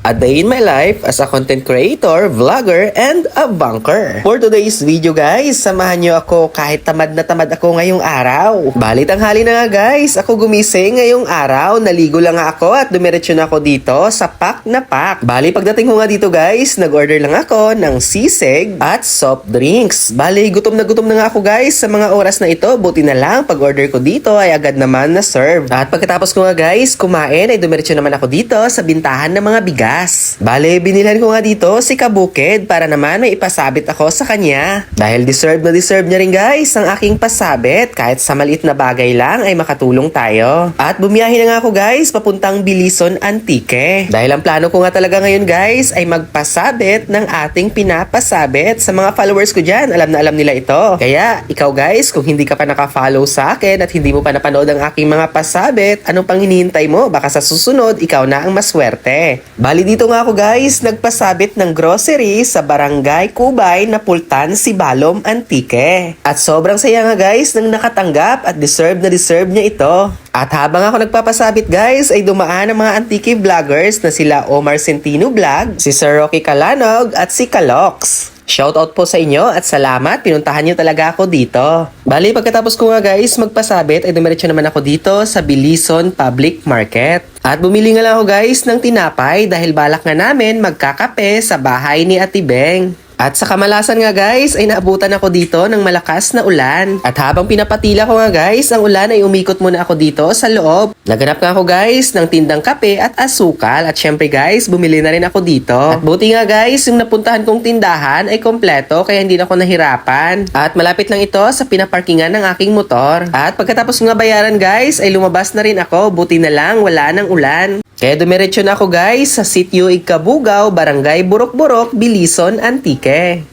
A day in my life as a content creator, vlogger, and a banker. For today's video guys, samahan nyo ako kahit tamad na tamad ako ngayong araw. Bali tanghali na nga guys, ako gumising ngayong araw, naligo lang nga ako at dumiretso na ako dito sa Pak na Pak. Bali pagdating ko nga dito guys, nag-order lang ako ng sisig at soft drinks. Bali gutom na nga ako guys sa mga oras na ito, buti na lang pag-order ko dito ay agad naman na serve. At pagkatapos ko nga guys, kumain ay dumiretso naman ako dito sa bintahan ng mga bigas. Bale, binilhan ko nga dito si Kabukid para naman may ipasabit ako sa kanya. Dahil deserve na deserve niya rin guys ang aking pasabit. Kahit sa maliit na bagay lang ay makatulong tayo. At bumiyahe na nga ako guys papuntang Bilison Antique. Dahil ang plano ko nga talaga ngayon guys ay magpasabit ng ating pinapasabit sa mga followers ko dyan. Alam na alam nila ito. Kaya ikaw guys, kung hindi ka pa naka-follow sa akin at hindi mo pa napanood ang aking mga pasabit, anong pang hinihintay mo? Baka sa susunod, ikaw na ang maswerte. Bali dito nga ako guys, nagpasabit ng grocery sa Barangay Kubay na Pultan, Sibalom, Antique. At sobrang saya nga guys nang nakatanggap at deserve na deserve niya ito. At habang ako nagpapasabit guys, ay dumaan ang mga Antique vloggers na sila Omar Centino Vlog, si Sir Rocky Calanog at si Kalox. Shoutout po sa inyo at salamat, pinuntahan nyo talaga ako dito. Bali, pagkatapos ko nga guys magpasabit ay dumiretso naman ako dito sa Bilison Public Market. At bumili nga lang ako guys ng tinapay dahil balak nga namin magkakape sa bahay ni Ate Beng. At sa kamalasan nga guys ay naabutan ako dito ng malakas na ulan. At habang pinapatila ko nga guys ang ulan ay umikot muna ako dito sa loob. Naganap nga ako guys ng tindang kape at asukal. At syempre guys bumili na rin ako dito. At buti nga guys yung napuntahan kong tindahan ay kompleto kaya hindi na ako nahirapan. At malapit lang ito sa pinaparkingan ng aking motor. At pagkatapos nga bayaran guys ay lumabas na rin ako. Buti na lang wala ng ulan. Kaya dumiretso na ako guys sa Sitio Igkabugaw, Barangay Burok-Burok, Bilison, Antique.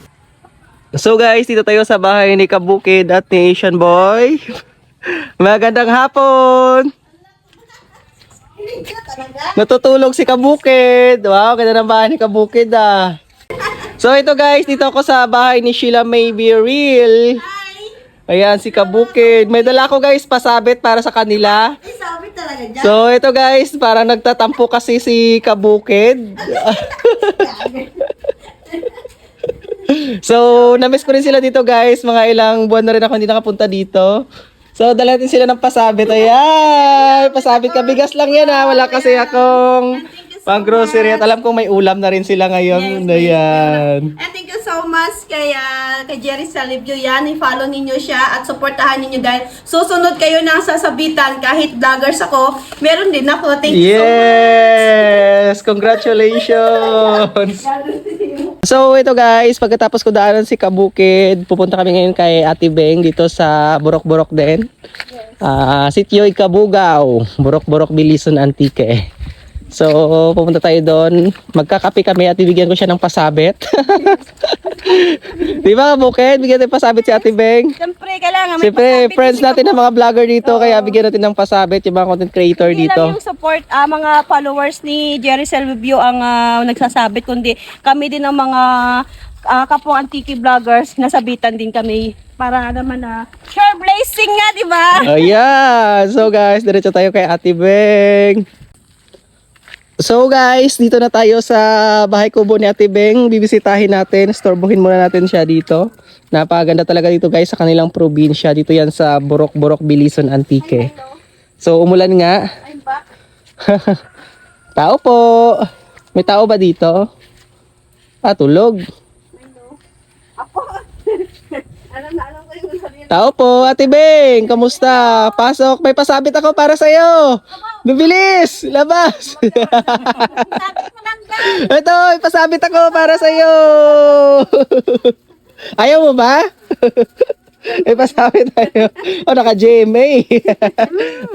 So guys, dito tayo sa bahay ni Kabukid at ni Asian Boy. Magandang hapon! Natutulog si Kabukid. Wow, ganda ng bahay ni Kabukid ah. So ito guys, dito ako sa bahay ni Sheila May Be Real. Ayan si Kabukid. May dala ko guys pasabit para sa kanila. Sabit talaga dyan. So ito guys, parang nagtatampo kasi si Kabukid. So namiss ko rin sila dito guys. Mga ilang buwan na rin ako hindi nakapunta dito. So dala din sila ng pasabit. Ayan, pasabit ka. Bigas lang yan ha. Wala kasi akong pang grocery. At alam kong may ulam na rin sila ngayon. Ayan. And thank you so much kay Jerry Salibyo yan. I-follow ninyo siya at supportahan ninyo dahil susunod kayo ng sasabitan kahit vloggers ako. Meron din ako. Thank you so much. Yes! Congratulations! So ito guys, pagkatapos ko daanan si Kabukid, pupunta kami ngayon kay Ate Beng dito sa Burok-Burok din. Sitio Igkabugaw, Burok-Burok, Bilison, Antique. So pupunta tayo doon, magkakape kami at bibigyan ko siya ng pasabit. Di ba Kabukid? Bigyan natin pasabit si Ate Beng. Siyempre, kailangan may Siyempre, pasabit friends kasi natin ng mga vlogger dito, kaya bigyan natin ng pasabit yung mga content creator hindi dito. lang yung support, mga followers ni Jerry Salibyo ang nagsasabit, kundi kami din ang mga kapwa Antique vloggers, nasabitan din kami para naman share blessing nga, di ba? Ayan. So guys, diretso tayo kay Ate Beng. So guys, dito na tayo sa bahay kubo ni Ate Beng. Bibisitahin natin, storbohin muna natin siya dito. Napakaganda talaga dito guys sa kanilang probinsya. Dito yan sa Burok-Burok, Bilison, Antique. So umulan nga. I'm back. Tao po. May tao ba dito? Tulog. Ako. alam ko yung sabihin. Tao po, Ate Beng. Kamusta? Pasok. May pasabit ako para sa'yo. Bibilis! Labas! Sabit mo lang dyan. Ito, ipasabit ako para sa'yo! Ayaw mo ba? Ipasabit tayo. Naka-GMA.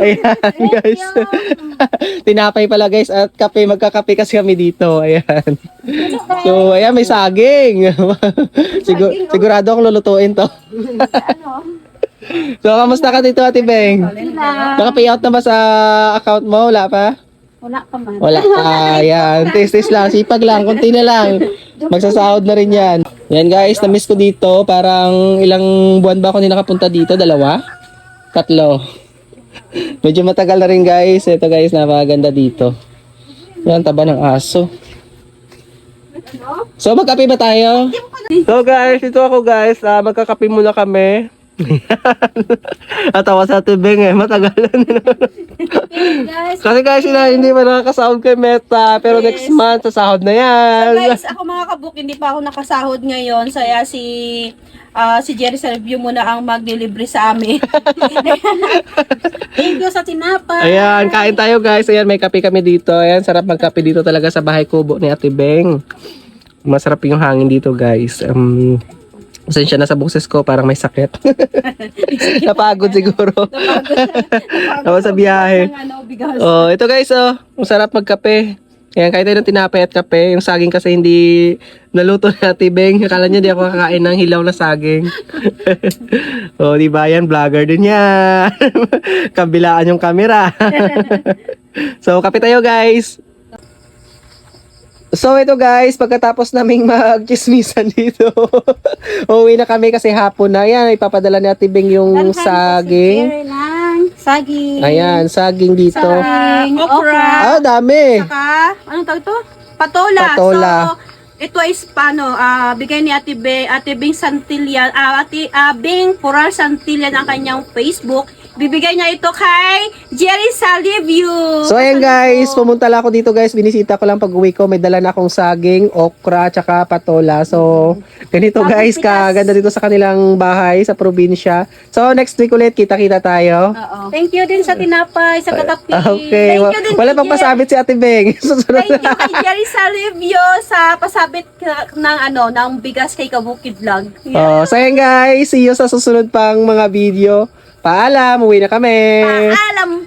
Ayan, guys. Tinapay pala, guys. At kape, magkakape kasi kami dito. Ayan. So, ayan, may saging. Sigurado akong lulutuin to. So, kamusta ka dito, Ate Beng? Naka-payout na ba sa account mo? Wala pa? Wala pa man. Wala pa. Ayan. Taste lang. Sipag lang. Kunti na lang. Magsasahod na rin yan. Yan guys. Na-miss ko dito. Parang ilang buwan ba ako hindi nakapunta dito? 2? 3. Medyo matagal na rin guys. Ito guys. Napakaganda dito. Yan. Taba ng aso. Ano? So, magkape ba tayo? So guys, ito ako guys. Magkakape muna kami. Atawa sa tibing eh. Matagalan. Guys, Kasi guys, sila hindi pa nakakasahod kay Meta. Pero Yes. next month, sasahod na yan. guys, ako mga kabuk, hindi pa ako nakasahod ngayon. Kaya si Jerry Salvio muna ang maglilibre sa amin. Thank you sa tinapay. Ayan, kain tayo guys. Ayan, may kape kami dito. Ayan, sarap magkape dito talaga sa bahay kubo ni Ate Beng. Masarap yung hangin dito guys. Pasensya na sa boses ko, parang may sakit. Napagod siguro. Tapos sa biyahe. Oh, ito guys, masarap magkape. Ayan, kahit tayo ng tinapay at kape. Yung saging kasi hindi naluto na Ate Beng. Akala niya di ako kakain ng hilaw na saging. Oh, di ba yan? Vlogger din yan. Kabilaan yung camera. So, kape tayo guys. So ito guys, pagkatapos naming mag-chismisan dito, uuwi na kami kasi hapon na. Ayan, ipapadala ni Ate Beng yung saging. Saging. Ayan, saging dito. Saging. Okra. Ah, dami. Saka, anong tawag to? Patola. Patola. So, ito is paano, bigay ni Ate Beng Santillan, Beng Pural Santillan ang kanyang Facebook. Bibigay niya ito kay Jerry Salivio. So ayan guys, pumunta lang ako dito guys. Binisita ko lang pag uwi ko. May dala na akong saging, okra, tsaka patola. So ganito guys, kaganda dito sa kanilang bahay sa probinsya. So next week ulit, kita-kita tayo. Oo. Thank you din sa tinapay, sa katapi. Okay, Thank you din wala kay pang pasabit si Ate Beng. Susunod Thank you kay Jerry Salivio sa pasabit ng bigas kay Kabukid Vlog. Oh, so ayan guys, see you sa susunod pang mga video. Paalam, uwi na kami. Paalam.